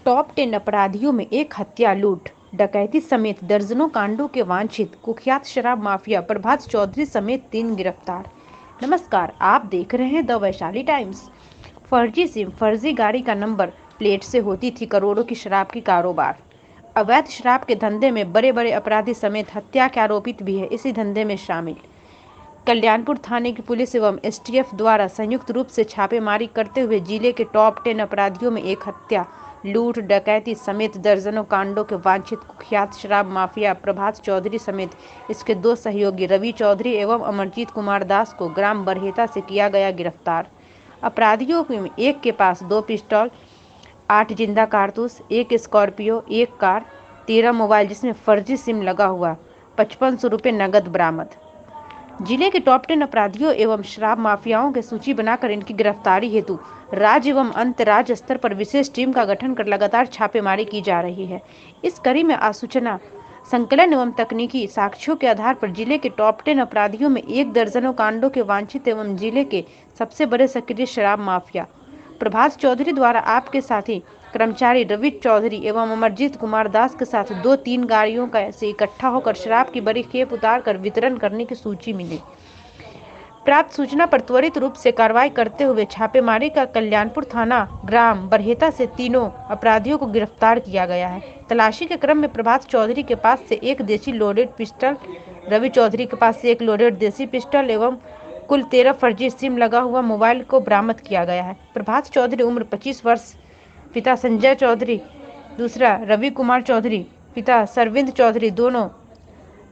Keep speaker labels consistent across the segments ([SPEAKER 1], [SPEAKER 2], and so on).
[SPEAKER 1] Top 10 अपराधियों में एक हत्या, लूट, डकैती समेत दर्जनों कांडों के वांछित कुख्यात शराब माफिया प्रभात चौधरी समेत 3 गिरफ्तार। नमस्कार, आप देख रहे हैं द वैशाली टाइम्स। फर्जी सिम, फर्जी गाड़ी का नंबर प्लेट से होती थी करोड़ों की शराब की कारोबार। अवैध शराब के धंधे में बड़े बड़े अपराधी समेत हत्या के आरोपित भी है इसी धंधे में शामिल। कल्याणपुर थाने की पुलिस एवं एसटीएफ द्वारा संयुक्त रूप से छापेमारी करते हुए जिले के टॉप 10 अपराधियों में एक हत्या, लूट, डकैती समेत दर्जनों कांडों के वांछित कुख्यात शराब माफिया प्रभात चौधरी समेत इसके 2 सहयोगी रवि चौधरी एवं अमरजीत कुमार दास को ग्राम बरहेता से किया गया गिरफ्तार। अपराधियों में एक के पास 2 पिस्टल, 8 जिंदा कारतूस, 1 स्कॉर्पियो, 1 कार, 13 मोबाइल जिसमें फर्जी सिम लगा हुआ, 5500 रुपये नगद बरामद। जिले के टॉप 10 अपराधियों एवं शराब माफियाओं की सूची बनाकर इनकी गिरफ्तारी हेतु राज्य एवं अंतर्राज्य स्तर पर विशेष टीम का गठन कर लगातार छापेमारी की जा रही है। इस कड़ी में आसूचना संकलन एवं तकनीकी साक्ष्यों के आधार पर जिले के टॉप 10 अपराधियों में 1 दर्जनों कांडों के वांछित एवं जिले के सबसे बड़े सक्रिय शराब माफिया प्रभात चौधरी द्वारा आपके साथी कर्मचारी रवि चौधरी एवं अमरजीत कुमार दास के साथ 2-3 गाड़ियों का से इकट्ठा होकर शराब की बड़ी खेप उतार कर वितरण करने की सूची मिली। प्राप्त सूचना पर त्वरित रूप से कार्रवाई करते हुए छापेमारी का कल्याणपुर थाना ग्राम बरहेता से तीनों अपराधियों को गिरफ्तार किया गया है। तलाशी के क्रम में प्रभात चौधरी के पास से 1 देसी लोडेड पिस्टल, रवि चौधरी के पास से 1 लोडेड देसी पिस्टल एवं कुल 13 फर्जी सिम लगा हुआ मोबाइल को बरामद किया गया है। प्रभात चौधरी उम्र 25 वर्ष, पिता संजय चौधरी, दूसरा रवि कुमार चौधरी, पिता सरविंद चौधरी, दोनों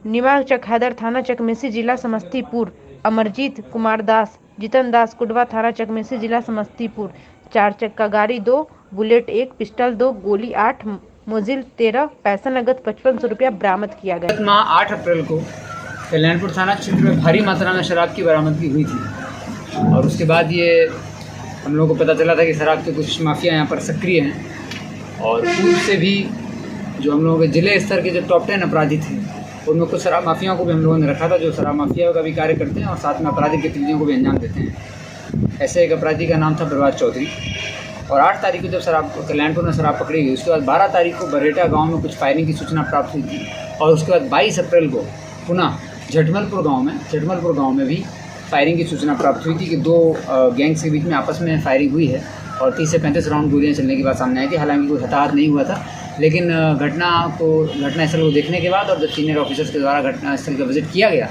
[SPEAKER 1] निमाचक हैदर थाना चकमेसी जिला समस्तीपुर। अमरजीत कुमार दास, जितन दास कुडवा थाना चकमेसी जिला समस्तीपुर। 4 चक्का गाड़ी 2, बुलेट 1, पिस्टल 2, गोली 8, मोजिल 13, पैसा नगद 5500 रुपया बरामद किया गया।
[SPEAKER 2] माह 8 अप्रैल को कल्याणपुर थाना क्षेत्र में भारी मात्रा में शराब की बरामदगी हुई थी और उसके बाद ये हम लोगों को पता चला था कि शराब के कुछ माफिया यहाँ पर सक्रिय हैं और पूर्व से भी जो हम लोगों के जिले स्तर के जो टॉप 10 अपराधी थे उनमें कुछ शराब माफियाओं को भी हम लोगों ने रखा था जो शराब माफिया का भी कार्य करते हैं और साथ में आपराधिक गतिविधियों को भी अंजाम देते हैं। ऐसे एक अपराधी का नाम था प्रभात चौधरी और 8 तारीख को जब कल्याणपुर में शराब पकड़ी गई उसके बाद 12 तारीख को बरहेटा गाँव में कुछ फायरिंग की सूचना प्राप्त हुई थी और उसके बाद 22 अप्रैल को पुनः झटमलपुर गाँव में भी फायरिंग की सूचना प्राप्त हुई थी कि 2 गैंग्स के बीच में आपस में फायरिंग हुई है और 30 से 35 राउंड गोलियां चलने की बात सामने आई थी। हालांकि कोई हताहत नहीं हुआ था, लेकिन घटनास्थल को देखने के बाद और जब सीनियर ऑफिसर्स के द्वारा घटनास्थल का विजिट किया गया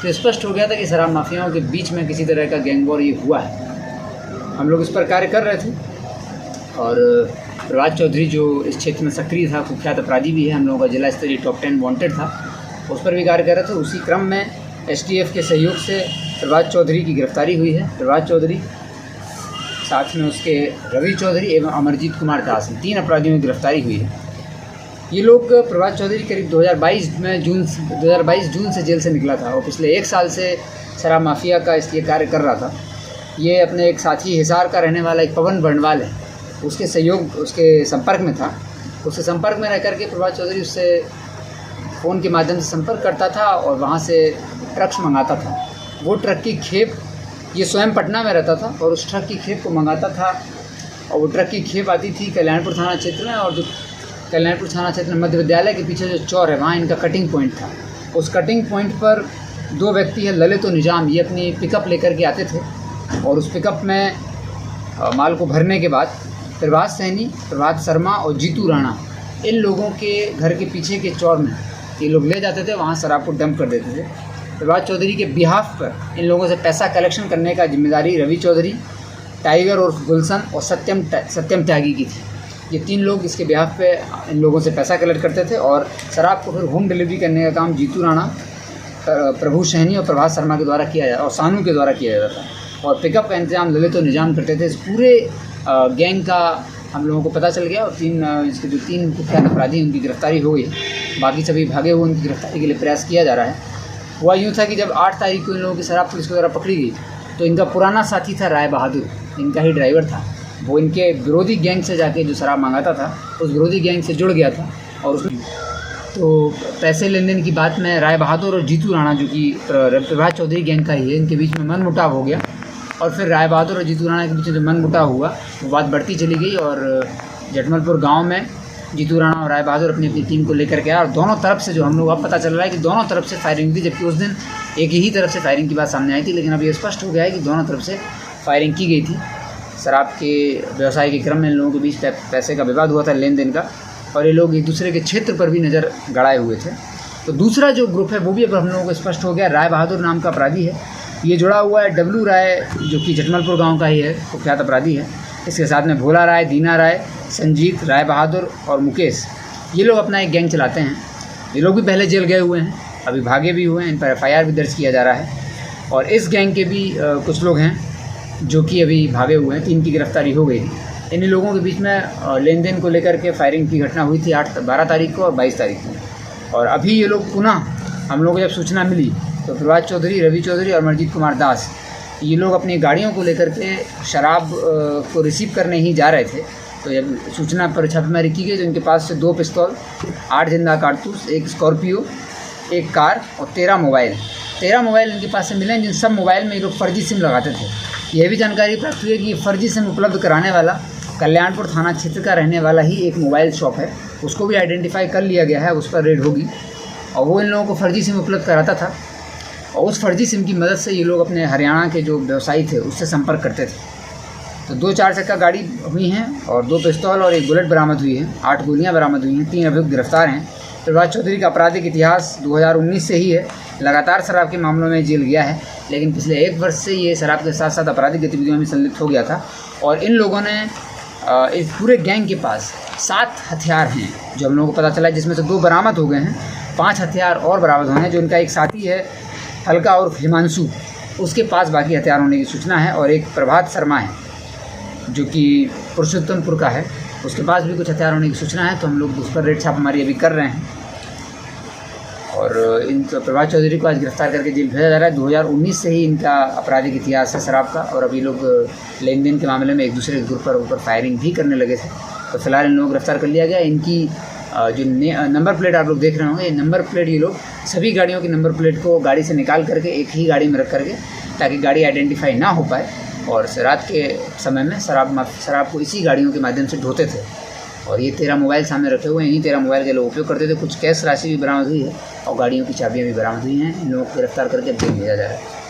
[SPEAKER 2] तो स्पष्ट हो गया था कि शराब माफियाओं के बीच में किसी तरह का गैंग वॉर ये हुआ है। हम लोग इस पर कार्य कर रहे थे और प्रभात चौधरी जो इस क्षेत्र में सक्रिय था, कुख्यात अपराधी भी है, हम लोगों का जिला स्तरीय टॉप 10 वांटेड था, उस पर भी कार्य कर रहे थे। उसी क्रम में एसटीएफ के सहयोग से प्रभात चौधरी की गिरफ्तारी हुई है। प्रभात चौधरी साथ में उसके रवि चौधरी एवं अमरजीत कुमार दास, 3 अपराधियों की गिरफ्तारी हुई है। ये लोग प्रभात चौधरी करीब 2022 जून से जेल से निकला था और पिछले 1 साल से शराब माफिया का इसलिए कार्य कर रहा था। ये अपने एक साथी हिसार का रहने वाला एक पवन बर्णवाल है, उसके संपर्क में था। उसके संपर्क में रह करके प्रभात चौधरी उससे फ़ोन के माध्यम से संपर्क करता था और वहाँ से ट्रक्स मंगाता था। वो ट्रक की खेप, ये स्वयं पटना में रहता था और उस ट्रक की खेप को मंगाता था और वो ट्रक की खेप आती थी कल्याणपुर थाना क्षेत्र में और जो कल्याणपुर थाना क्षेत्र में मध्य विद्यालय के पीछे जो चौर है वहाँ इनका कटिंग पॉइंट था। उस कटिंग पॉइंट पर 2 व्यक्ति है, ललित और निजाम, ये अपनी पिकअप लेकर के आते थे और उस पिकअप में माल को भरने के बाद प्रभात सैनी, प्रभात शर्मा और जीतू राणा, इन लोगों के घर के पीछे के चौर में ये लोग ले जाते थे, वहाँ शराब को डंप कर देते थे। प्रभात चौधरी के बिहाफ पर इन लोगों से पैसा कलेक्शन करने का जिम्मेदारी रवि चौधरी, टाइगर और गुलशन और सत्यम त्यागी की थी। ये 3 लोग इसके बिहाफ पे इन लोगों से पैसा कलेक्ट करते थे और शराब को फिर होम डिलीवरी करने का काम जीतू राणा, प्रभु सैनी और प्रभात शर्मा के द्वारा किया जाता और सानू के द्वारा किया जाता था और पिकअप का इंतजाम ललित और निजाम करते थे। इस पूरे गैंग का हम लोगों को पता चल गया और इसके जो 3 कुख्यात अपराधी उनकी गिरफ्तारी हो गई। बाकी सभी भागे हुए उनकी गिरफ्तारी के लिए प्रयास किया जा रहा है। हुआ यूँ था कि जब 8 तारीख को इन लोगों की शराब पुलिस के द्वारा पकड़ी गई तो इनका पुराना साथी था राय बहादुर, इनका ही ड्राइवर था। वो इनके विरोधी गैंग से जाके जो शराब मंगाता था उस विरोधी गैंग से जुड़ गया था और उसमें तो पैसे लेन देन की बात में राय बहादुर और जीतू राणा जो कि प्रभात चौधरी गैंग का ही है, इनके बीच में मनमुटाव हो गया और फिर राय बहादुर और जीतू राणा के बीच जो मनमुटाव हुआ वो बात बढ़ती चली गई और जटमलपुर गांव में जीतू राणा और राय बहादुर अपनी अपनी टीम को लेकर के आया और दोनों तरफ से जो हम लोग अब पता चल रहा है कि दोनों तरफ से फायरिंग थी, जबकि उस दिन एक ही तरफ से फायरिंग की बात सामने आई थी। लेकिन अब ये स्पष्ट हो गया है कि दोनों तरफ से फायरिंग की गई थी। शराब के व्यवसाय के क्रम में इन लोगों के बीच पैसे का विवाद हुआ था, लेन देन का, और ये लोग एक दूसरे के क्षेत्र पर भी नज़र गड़ाए हुए थे। तो दूसरा जो ग्रुप है वो भी अब हम लोगों को स्पष्ट हो गया। राय बहादुर नाम का अपराधी है, ये जुड़ा हुआ है डब्लू राय, जो कि जटमलपुर गांव का ही है, कुख्यात अपराधी है। इसके साथ में भोला राय, दीना राय, संजीत, राय बहादुर और मुकेश, ये लोग अपना एक गैंग चलाते हैं। ये लोग भी पहले जेल गए हुए हैं, अभी भागे भी हुए हैं, इन पर FIR भी दर्ज किया जा रहा है। और इस गैंग के भी कुछ लोग हैं जो कि अभी भागे हुए हैं, 3 की गिरफ्तारी हो गई। इन लोगों के बीच में लेन देन को लेकर के फायरिंग की घटना हुई थी 12 तारीख को और 22 तारीख को। और अभी ये लोग पुनः, हम लोगों को जब सूचना मिली तो प्रभात चौधरी, रवि चौधरी और अमरजीत कुमार दास, ये लोग अपनी गाड़ियों को लेकर के शराब को रिसीव करने ही जा रहे थे। तो जब सूचना पर छापेमारी की गई तो इनके पास से 2 पिस्तौल, 8 जिंदा कारतूस, 1 स्कॉर्पियो, 1 कार और 13 मोबाइल इनके पास से मिले, जिन सब मोबाइल में ये लोग फर्जी सिम लगाते थे। यह भी जानकारी प्राप्त हुई है कि ये फर्जी सिम उपलब्ध कराने वाला कल्याणपुर थाना क्षेत्र का रहने वाला ही एक मोबाइल शॉप है, उसको भी आइडेंटिफाई कर लिया गया है, उस पर रेड होगी। और वो इन लोगों को फर्जी सिम उपलब्ध कराता था और उस फर्जी सिम की मदद से ये लोग अपने हरियाणा के जो व्यवसायी थे उससे संपर्क करते थे। तो 2 4 चक्का गाड़ी हुई हैं और 2 पिस्तौल और 1 बुलेट बरामद हुई है, 8 गोलियां बरामद हुई हैं, 3 अभियुक्त गिरफ्तार हैं। प्रभात चौधरी का आपराधिक इतिहास 2019 से ही है, लगातार शराब के मामलों में जेल गया है, लेकिन पिछले 1 वर्ष से ये शराब के साथ साथ आपराधिक गतिविधियों में संलिप्त हो गया था। और इन लोगों ने इस पूरे गैंग के पास 7 हथियार हैं जो हम लोगों को पता चला है, जिसमें से 2 बरामद हो गए हैं, 5 हथियार और बरामद हुए हैं। जो इनका एक साथी है हल्का और हिमांशु, उसके पास बाकी हथियार होने की सूचना है। और एक प्रभात शर्मा है जो कि पुरुषोत्तमपुर का है, उसके पास भी कुछ हथियार होने की सूचना है। तो हम लोग उस पर रेड छापेमारी अभी कर रहे हैं और इन प्रभात चौधरी को आज गिरफ्तार करके जेल भेजा जा रहा है। 2019 से ही इनका आपराधिक इतिहास है शराब का, और अभी लोग लेन देन के मामले में एक दूसरे के ग्रुप पर ऊपर फायरिंग भी करने लगे थे। तो फिलहाल इन लोगों को गिरफ्तार कर लिया गया। इनकी जो नंबर प्लेट आप लोग देख रहे होंगे, ये नंबर प्लेट, ये लोग सभी गाड़ियों की नंबर प्लेट को गाड़ी से निकाल करके एक ही गाड़ी में रख करके, ताकि गाड़ी आइडेंटिफाई ना हो पाए, और रात के समय में शराब को इसी गाड़ियों के माध्यम से ढोते थे। और ये 13 मोबाइल सामने रखे हुए हैं, इन्हीं 13 मोबाइल के लोग उपयोग करते थे। कुछ कैश राशि भी बरामद हुई है और गाड़ियों की चाबियाँ भी बरामद हुई हैं। इन लोगों को गिरफ्तार करके जेल भेजा जा रहा है।